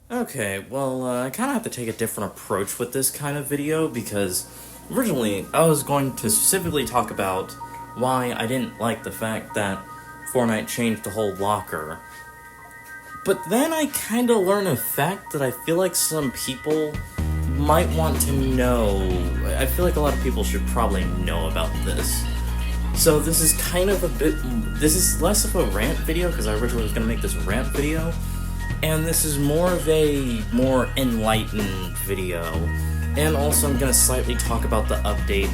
Okay, well, I kind of have to take a different approach with this kind of video because originally I was going to specifically talk about why I didn't like the fact that Fortnite changed the whole locker. But then I kind of learned a fact that I feel like some people might want to know. I feel like a lot of people should probably know about this. So this is kind of this is less of a rant video because I originally was going to make this rant video. And this is more of a more enlightened video. And also I'm going to slightly talk about the update,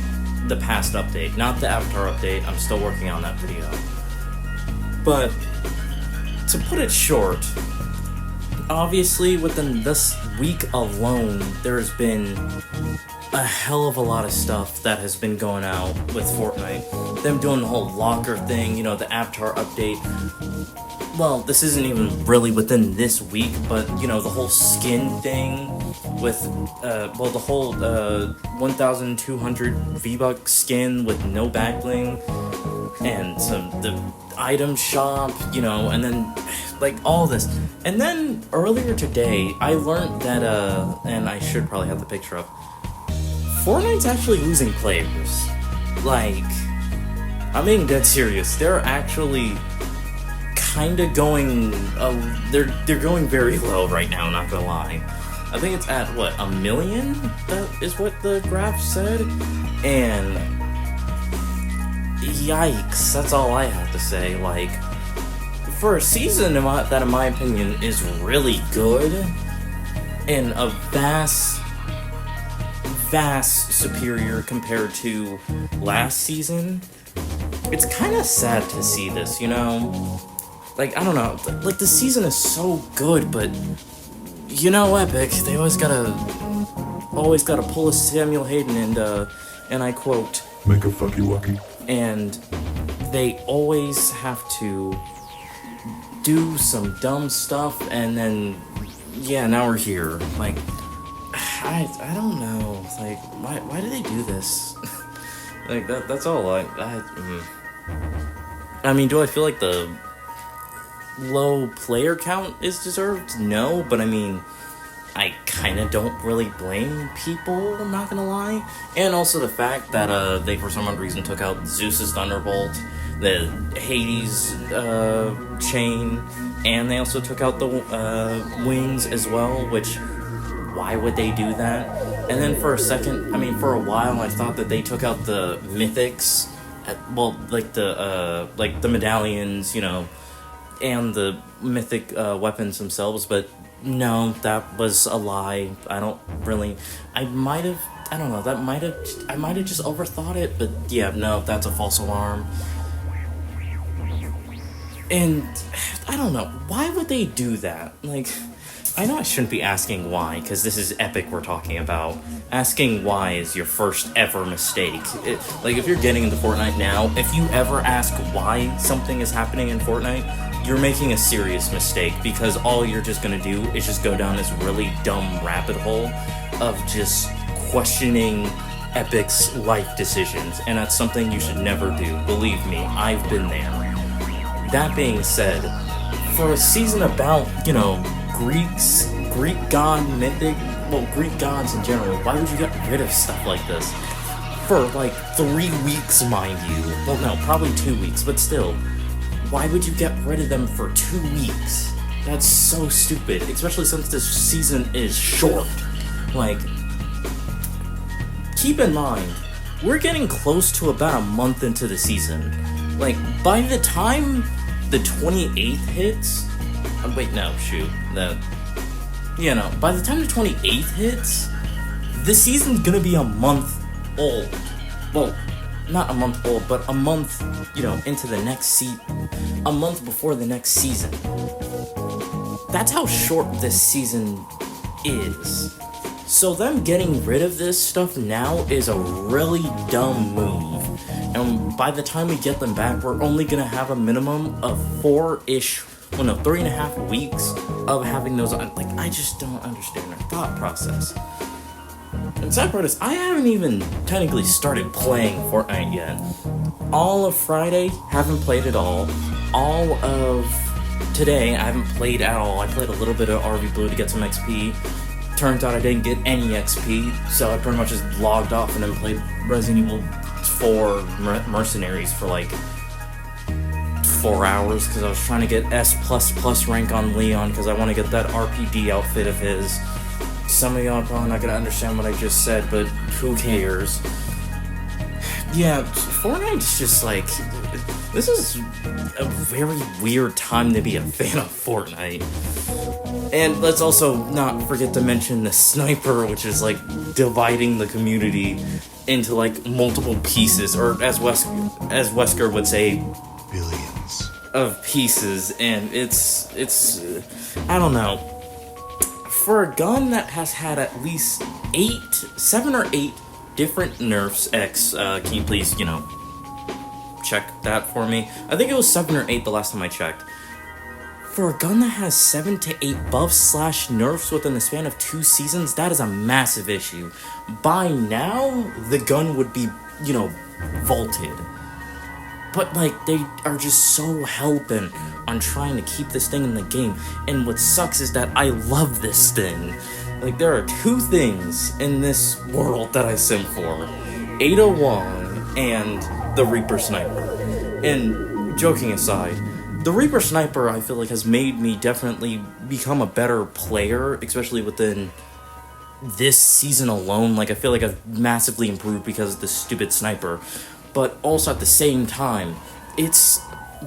the past update, not the Avatar update. I'm still working on that video. But to put it short, obviously within this week alone, there's been a hell of a lot of stuff that has been going out with Fortnite. Them doing the whole locker thing, you know, the Avatar update. Well, this isn't even really within this week, but, you know, the whole skin thing with, the whole, 1,200 V-Buck skin with no back bling, and the item shop, you know, and then, like, all this. And then, earlier today, I learned that, and I should probably have the picture up, Fortnite's actually losing players. Like, I'm being dead serious. They're actually kind of going, they're going very low right now, not gonna lie. I think it's at, what, 1 million? That is what the graph said? And yikes, that's all I have to say. Like, for a season that in my opinion is really good, and a vast superior compared to last season, it's kind of sad to see this, you know? Like, I don't know, like, the season is so good, but, you know, Epic, they always gotta pull a Samuel Hayden and I quote, "Make a fucky wucky." And they always have to do some dumb stuff, and then, yeah, now we're here. Like, I don't know, like, why do they do this? Like, that's all I mean, do I feel like the low player count is deserved? No, but I mean, I kind of don't really blame people, I'm not gonna lie. And also the fact that they for some odd reason took out Zeus's Thunderbolt, the Hades chain, and they also took out the wings as well, which, why would they do that? And then for a while I thought that they took out the mythics, like the medallions, you know, and the mythic weapons themselves, but no, that was a lie. I might have just overthought it, but yeah, no, that's a false alarm. And I don't know, why would they do that? Like, I know I shouldn't be asking why, because this is Epic we're talking about. Asking why is your first ever mistake. Like, if you're getting into Fortnite now, if you ever ask why something is happening in Fortnite, you're making a serious mistake, because all you're just gonna do is just go down this really dumb rabbit hole of just questioning Epic's life decisions, and that's something you should never do. Believe me, I've been there. That being said, for a season about, you know, Greek god, mythic, Greek gods in general, why would you get rid of stuff like this? For like 3 weeks, mind you. Well, no, probably 2 weeks, but still. Why would you get rid of them for 2 weeks? That's so stupid, especially since this season is short. Like, keep in mind, we're getting close to about a month into the season. Like, by the time the 28th hits, by the time the 28th hits, the season's gonna be a month old. Well, not a month old, but a month, you know, into the next a month before the next season. That's how short this season is. So them getting rid of this stuff now is a really dumb move. And by the time we get them back, we're only gonna have a minimum of 3.5 weeks of having those on. Like, I just don't understand their thought process. And sad part is, I haven't even technically started playing Fortnite yet. All of Friday, haven't played at all. All of today, I haven't played at all. I played a little bit of RV Blue to get some XP. Turns out I didn't get any XP, so I pretty much just logged off and then played Resident Evil 4 Mercenaries for like 4 hours because I was trying to get S++ rank on Leon because I want to get that RPD outfit of his. Some of y'all are probably not going to understand what I just said, but who cares? Yeah, Fortnite's just like... This is a very weird time to be a fan of Fortnite. And let's also not forget to mention the sniper, which is like dividing the community into like multiple pieces, or as Wesker would say, billions of pieces. And it's I don't know. For a gun that has had at least 7 or 8 different nerfs, can you please, check that for me? I think it was 7 or 8 the last time I checked. For a gun that has 7 to 8 buffs / nerfs within the span of 2 seasons, that is a massive issue. By now, the gun would be, vaulted. But, they are just so hell-bent on trying to keep this thing in the game. And what sucks is that I love this thing. There are 2 things in this world that I sim for. 801 and the Reaper Sniper. And, joking aside, the Reaper Sniper, I feel like, has made me definitely become a better player, especially within this season alone. I feel like I've massively improved because of this stupid sniper. But also at the same time, it's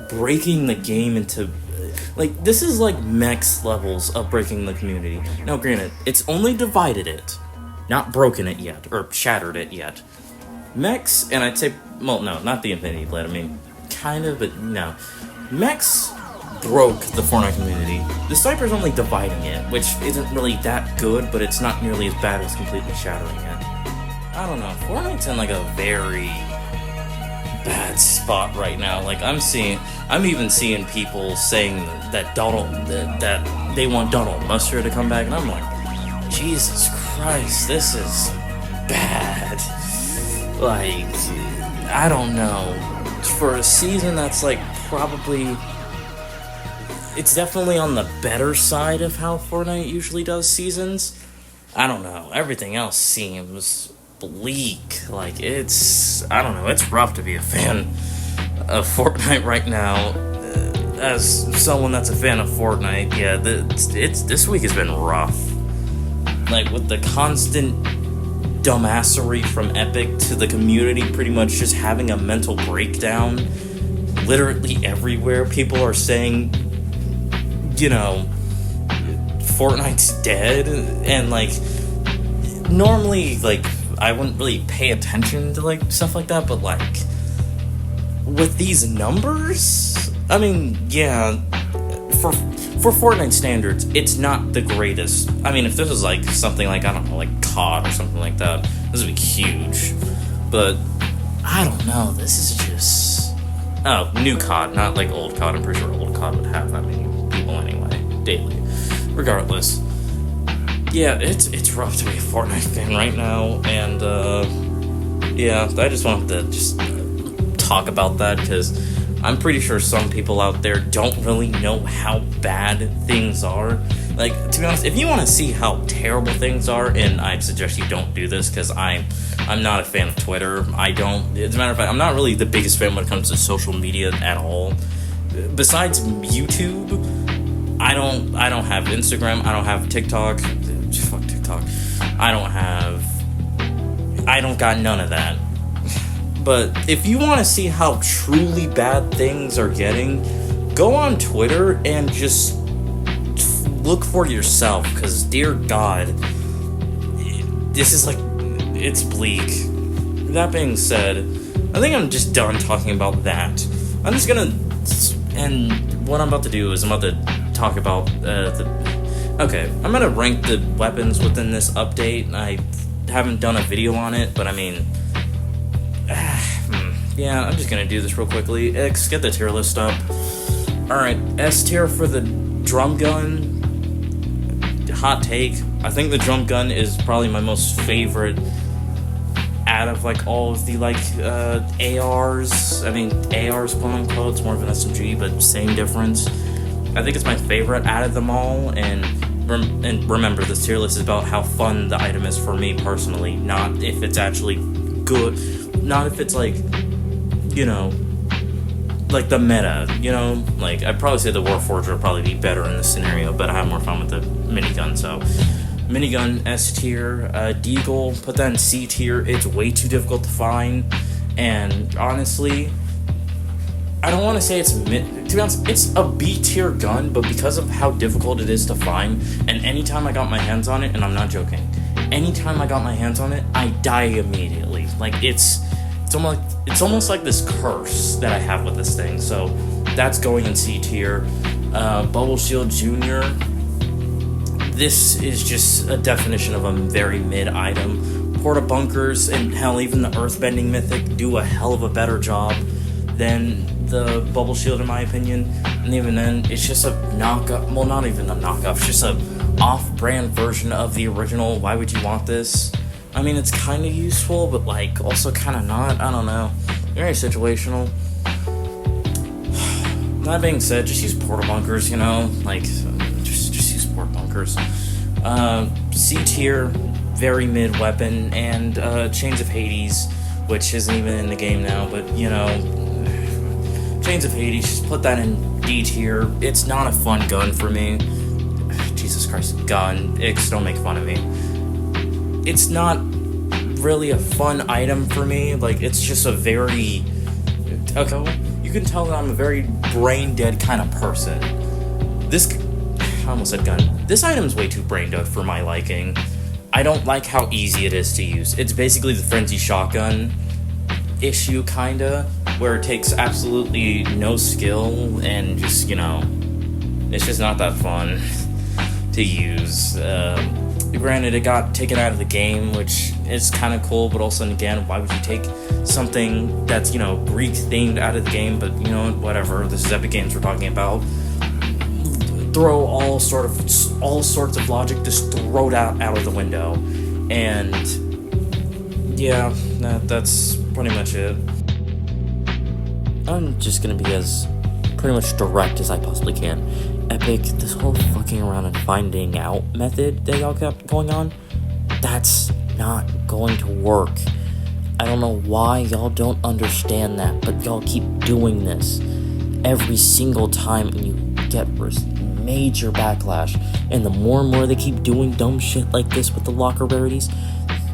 breaking the game into... this is mechs levels of breaking the community. Now, granted, it's only divided it, not broken it yet, or shattered it yet. Mechs, and I'd say... Well, no, not the Infinity Blade, I mean, kind of, but no. Mechs broke the Fortnite community. The sniper's only dividing it, which isn't really that good, but it's not nearly as bad as completely shattering it. I don't know, Fortnite's in a very bad spot right now. I'm even seeing people saying that that they want Donald Mustard to come back, and I'm like, Jesus Christ, this is bad. I don't know. For a season that's probably... It's definitely on the better side of how Fortnite usually does seasons. I don't know. Everything else seems bleak. I don't know. It's rough to be a fan of Fortnite right now. As someone that's a fan of Fortnite, yeah, this week has been rough. With the constant dumbassery from Epic to the community pretty much just having a mental breakdown. Literally everywhere, people are saying, Fortnite's dead, and normally I wouldn't really pay attention to stuff like that, but with these numbers, I mean, yeah, for Fortnite standards, it's not the greatest. I mean, if this was something I don't know, COD or something like that, this would be huge. But I don't know, this is just... Oh, new COD, not old COD. I'm pretty sure old COD would have that many people anyway, daily. Regardless. Yeah, it's rough to be a Fortnite fan right now, and yeah, I just wanted to just talk about that, because I'm pretty sure some people out there don't really know how bad things are. To be honest, if you want to see how terrible things are, and I'd suggest you don't do this, because I'm not a fan of Twitter. As a matter of fact, I'm not really the biggest fan when it comes to social media at all. Besides YouTube, I don't have Instagram, I don't have TikTok. Fuck TikTok. I don't got none of that. But if you want to see how truly bad things are getting, go on Twitter and just look for yourself, because dear God, this is it's bleak. That being said, I think I'm just done talking about that. I'm just gonna, and what I'm about to do is I'm about to talk about okay, I'm gonna rank the weapons within this update. I haven't done a video on it, but I mean, yeah, I'm just gonna do this real quickly. X, get the tier list up. Alright, S tier for the drum gun. Hot take, I think the drum gun is probably my most favorite out of all of the ARs. I mean, ARs, quote unquote, it's more of an SMG, but same difference. I think it's my favorite out of them all, and remember, this tier list is about how fun the item is for me personally, not if it's actually good, not if it's like, you know, like the meta, you know? Like, I'd probably say the Warforger would probably be better in this scenario, but I have more fun with the minigun, so minigun S tier. Deagle, put that in C tier. It's way too difficult to find, and honestly, I don't want to say it's to be honest, it's a B tier gun, but because of how difficult it is to find, and anytime I got my hands on it, and I'm not joking, anytime I got my hands on it, I die immediately. Like, it's almost like this curse that I have with this thing. So that's going in C tier. Bubble Shield Junior. This is just a definition of a very mid item. Porta Bunkers and hell, even the Earthbending Mythic do a hell of a better job than the Bubble Shield, in my opinion. And even then, it's just a knockoff. Well, not even a knockoff. It's just a off-brand version of the original. Why would you want this? I mean, it's kind of useful, but like also kind of not. I don't know. Very situational. That being said, just use Porta Bunkers. You know, like just use Porta Bunkers. C tier, very mid weapon, and Chains of Hades, which isn't even in the game now, but you know, Chains of Hades, just put that in D tier. It's not a fun gun for me. Jesus Christ, gun. Ix, don't make fun of me. It's not really a fun item for me. Like, it's just a very... Okay, you can tell that I'm a very brain-dead kind of person. I almost said gun. This item's way too brain-dead for my liking. I don't like how easy it is to use. It's basically the Frenzy Shotgun issue, kinda, where it takes absolutely no skill and just, you know, it's just not that fun to use. Granted, it got taken out of the game, which is kind of cool, but also, again, why would you take something that's, you know, Greek-themed out of the game? But, you know, whatever, this is Epic Games we're talking about. Throw all sorts of logic, just throw it out of the window. And, yeah, that's pretty much it. I'm just gonna be as pretty much direct as I possibly can. Epic, this whole fucking around and finding out method that y'all kept going on, that's not going to work. I don't know why y'all don't understand that, but y'all keep doing this every single time, and you get major backlash. And the more and more they keep doing dumb shit like this with the locker rarities,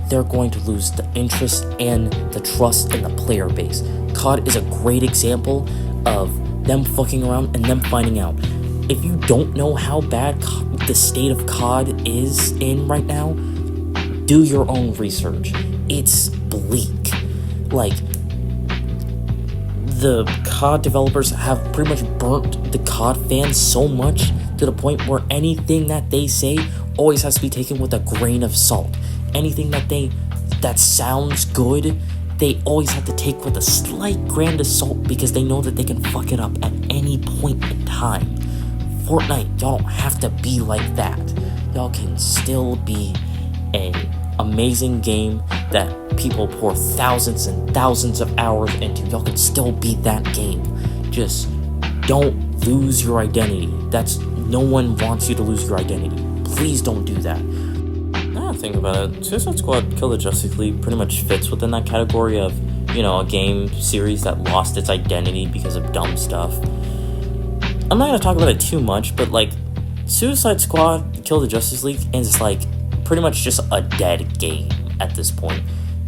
they're going to lose the interest and the trust in the player base. COD is a great example of them fucking around and them finding out. If you don't know how bad the state of COD is in right now, do your own research. It's bleak. Like, the COD developers have pretty much burnt the COD fans so much to the point where anything that they say always has to be taken with a grain of salt. Anything that sounds good, they always have to take with a slight grain of salt because they know that they can fuck it up at any point in time. Fortnite, y'all don't have to be like that. Y'all can still be an amazing game that people pour thousands and thousands of hours into. Y'all can still be that game. Just don't lose your identity. No one wants you to lose your identity. Please don't do that. Now think about it, Suicide Squad Kill the Justice League pretty much fits within that category of, you know, a game series that lost its identity because of dumb stuff. I'm not going to talk about it too much, but, like, Suicide Squad Kill the Justice League is, like, pretty much just a dead game at this point.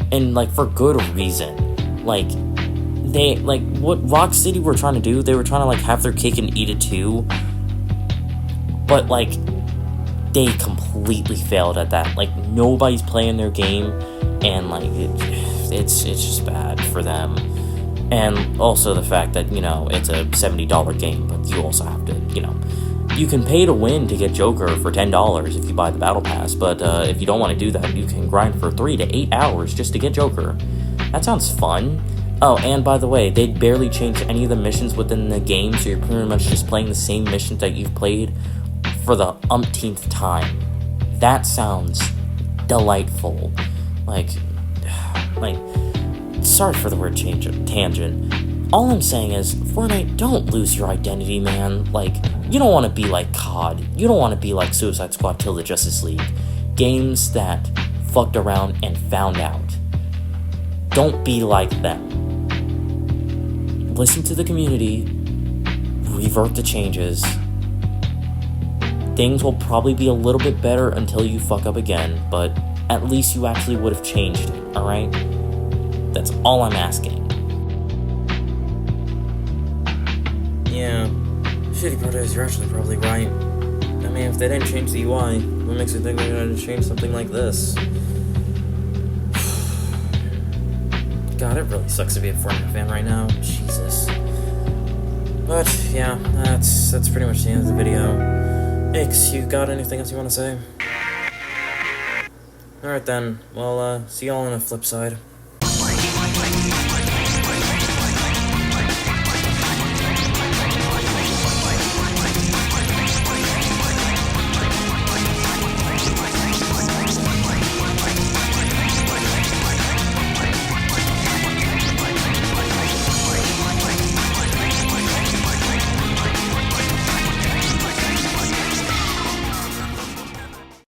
And, like, for good reason. Like, what Rocksteady were trying to do, they were trying to, like, have their cake and eat it too. But, like, they completely failed at that. Like, nobody's playing their game, and, like, it's just bad for them. And also the fact that, you know, it's a $70 game, but you also have to, you know, you can pay to win to get Joker for $10 if you buy the Battle Pass, but if you don't want to do that, you can grind for 3 to 8 hours just to get Joker. That sounds fun. Oh, and by the way, they barely changed any of the missions within the game, so you're pretty much just playing the same missions that you've played for the umpteenth time. That sounds delightful. Like, sorry for the word tangent. all I'm saying is, Fortnite, don't lose your identity, man. Like, you don't want to be like COD. You don't want to be like Suicide Squad till the Justice League. Games that fucked around and found out. Don't be like them. Listen to the community. Revert the changes. Things will probably be a little bit better until you fuck up again, but at least you actually would have changed it, alright? That's all I'm asking. Yeah, shitty part is you're actually probably right. I mean, if they didn't change the UI, what makes you think they're gonna change something like this? God, it really sucks to be a Fortnite fan right now. Jesus. But, yeah, that's pretty much the end of the video. Ix, you got anything else you want to say? Alright then, well, see y'all on the flip side.